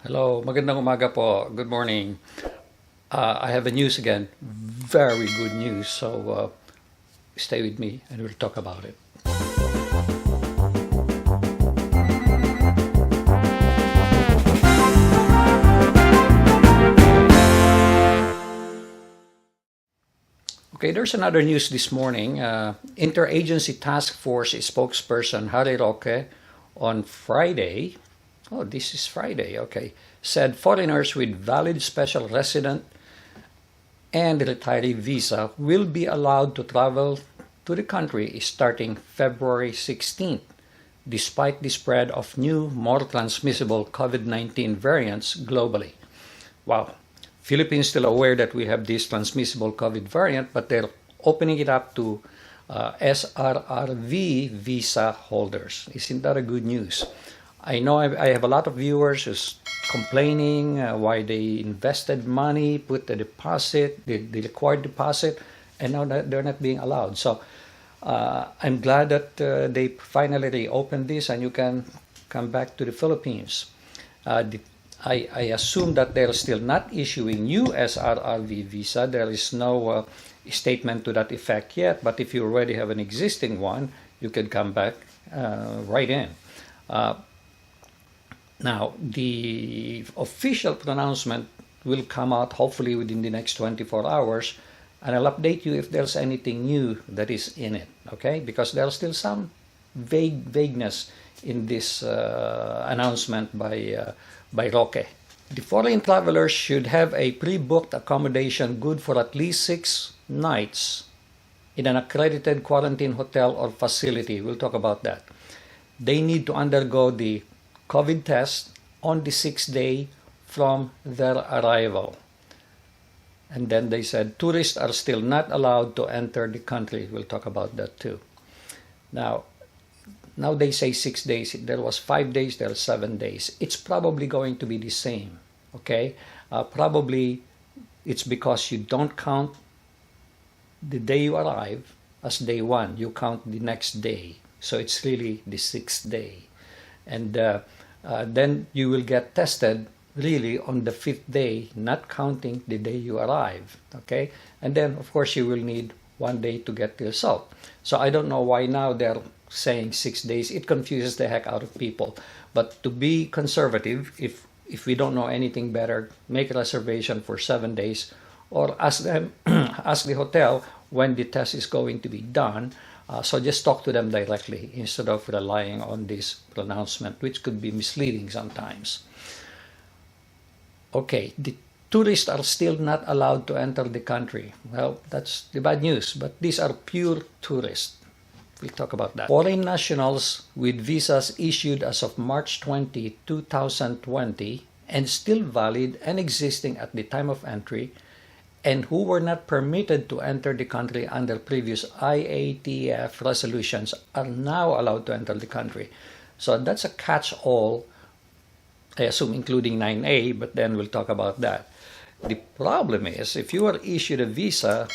Hello, magandang umaga po. Good morning. I have a news again. Very good news. So stay with me and we'll talk about it. Okay, there's another news this morning. Interagency Task Force spokesperson Harry Roque on Friday, oh, this is Friday, okay, said foreigners with valid special resident and retiree visa will be allowed to travel to the country starting February 16th, despite the spread of new, more transmissible COVID-19 variants globally. Wow. Philippines still aware that we have this transmissible COVID variant, but they're opening it up to SRRV Visa holders. Isn't that a good news? I know I have a lot of viewers who's complaining why they invested money, put the deposit, the required deposit, and now they're not being allowed. So I'm glad that they finally reopened this and you can come back to the Philippines. I assume that they're still not issuing new SRRV visa. There is no statement to that effect yet, but if you already have an existing one, you can come back right in. Now, the official pronouncement will come out hopefully within the next 24 hours, and I'll update you if there's anything new that is in it, okay? Because there's still some vagueness in this announcement by Roque. The foreign travelers should have a pre-booked accommodation good for at least 6 nights in an accredited quarantine hotel or facility. We'll talk about that. They need to undergo the COVID test on the 6th day from their arrival. And then they said tourists are still not allowed to enter the country. We'll talk about that too. Now they say 6 days. There was 5 days, there are 7 days. It's probably going to be the same, okay? Probably it's because you don't count the day you arrive as day one. You count the next day. So it's really the 6th day. And then you will get tested really on the 5th day, not counting the day you arrive, okay? And then, of course, you will need 1 day to get the result. So I don't know why now they're saying 6 days. It confuses the heck out of people. But to be conservative, if we don't know anything better, make a reservation for 7 days or ask them, ask the hotel when the test is going to be done. So just talk to them directly instead of relying on this pronouncement, which could be misleading sometimes. Okay, the tourists are still not allowed to enter the country. Well, that's the bad news, but these are pure tourists. We'll talk about that. Foreign nationals with visas issued as of March 20, 2020 and still valid and existing at the time of entry and who were not permitted to enter the country under previous IATF resolutions are now allowed to enter the country. So that's a catch-all, I assume including 9A, but then we'll talk about that. The problem is, if you are issued a visa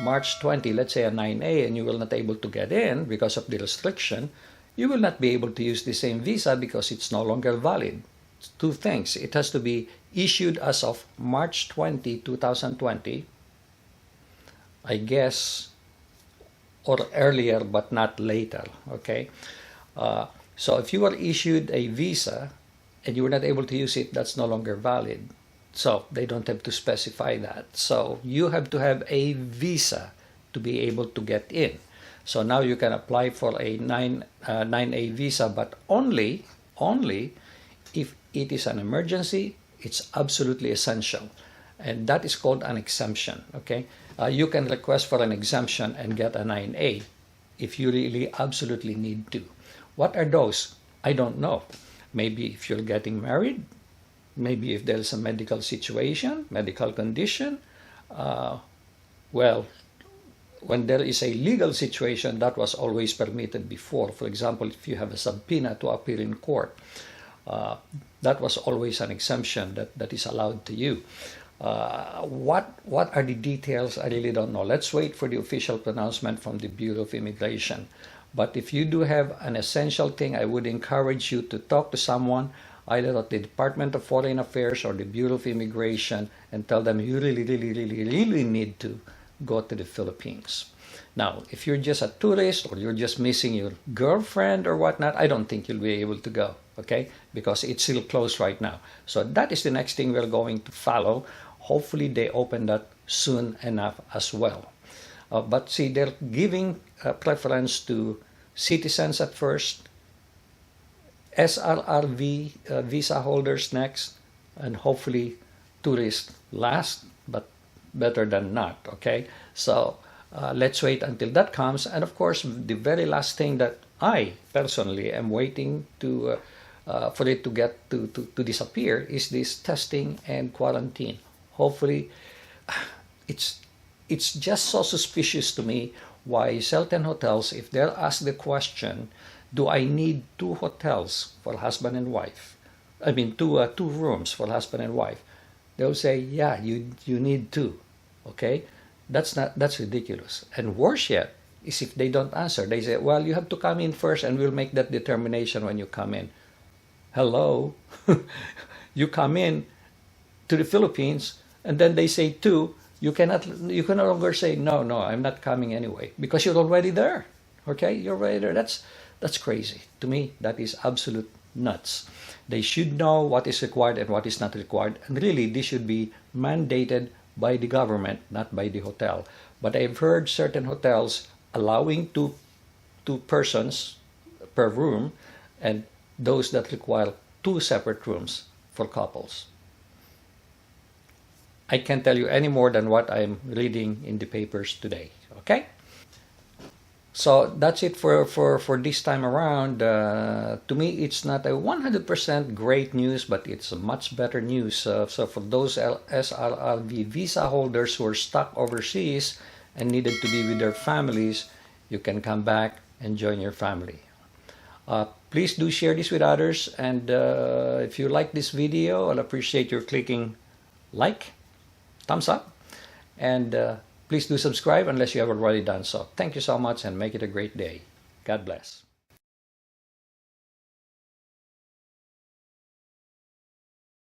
March 20, let's say a 9A, and you will not able to get in because of the restriction, you will not be able to use the same visa because it's no longer valid. It's two things. It has to be issued as of March 20, 2020, I guess, or earlier but not later, okay? So if you are issued a visa and you were not able to use it, that's no longer valid. So they don't have to specify that. So you have to have a visa to be able to get in. So now you can apply for a 9A visa, but only if it is an emergency, it's absolutely essential. And that is called an exemption, okay? You can request for an exemption and get a 9A if you really absolutely need to. What are those? I don't know. Maybe if you're getting married, maybe if there's a medical situation, medical condition. Well, when there is a legal situation, that was always permitted before. For example, if you have a subpoena to appear in court, that was always an exemption that is allowed to you. What are the details? I really don't know. Let's wait for the official pronouncement from the Bureau of Immigration. But if you do have an essential thing, I would encourage you to talk to someone either at the Department of Foreign Affairs or the Bureau of Immigration, and tell them you really need to go to the Philippines. Now, if you're just a tourist or you're just missing your girlfriend or whatnot, I don't think you'll be able to go, okay? Because it's still closed right now. So that is the next thing we're going to follow. Hopefully they open that soon enough as well. But see, they're giving preference to citizens at first, SRRV visa holders next, and hopefully tourists last, but better than not, okay? So let's wait until that comes. And of course, the very last thing that I personally am waiting to for it to get to disappear is this testing and quarantine. Hopefully, it's just so suspicious to me why certain hotels, if they're asked the question, do I need two hotels for husband and wife? I mean, two rooms for husband and wife. They'll say, yeah, you need two, okay? That's ridiculous. And worse yet is if they don't answer. They say, well, you have to come in first and we'll make that determination when you come in. Hello? You come in to the Philippines and then they say two. You can no longer say, no, I'm not coming anyway, because you're already there, okay? You're already there. That's crazy. To me, that is absolute nuts. They should know what is required and what is not required. And really, this should be mandated by the government, not by the hotel. But I've heard certain hotels allowing two persons per room, and those that require two separate rooms for couples. I can't tell you any more than what I'm reading in the papers today, okay? So that's it for this time around. To me, it's not a 100% great news, but it's a much better news. So for those SRRV visa holders who are stuck overseas and needed to be with their families, you can come back and join your family. Please do share this with others, and if you like this video, I'll appreciate your clicking like, thumbs up, and please do subscribe unless you have already done so. Thank you so much and make it a great day. God bless.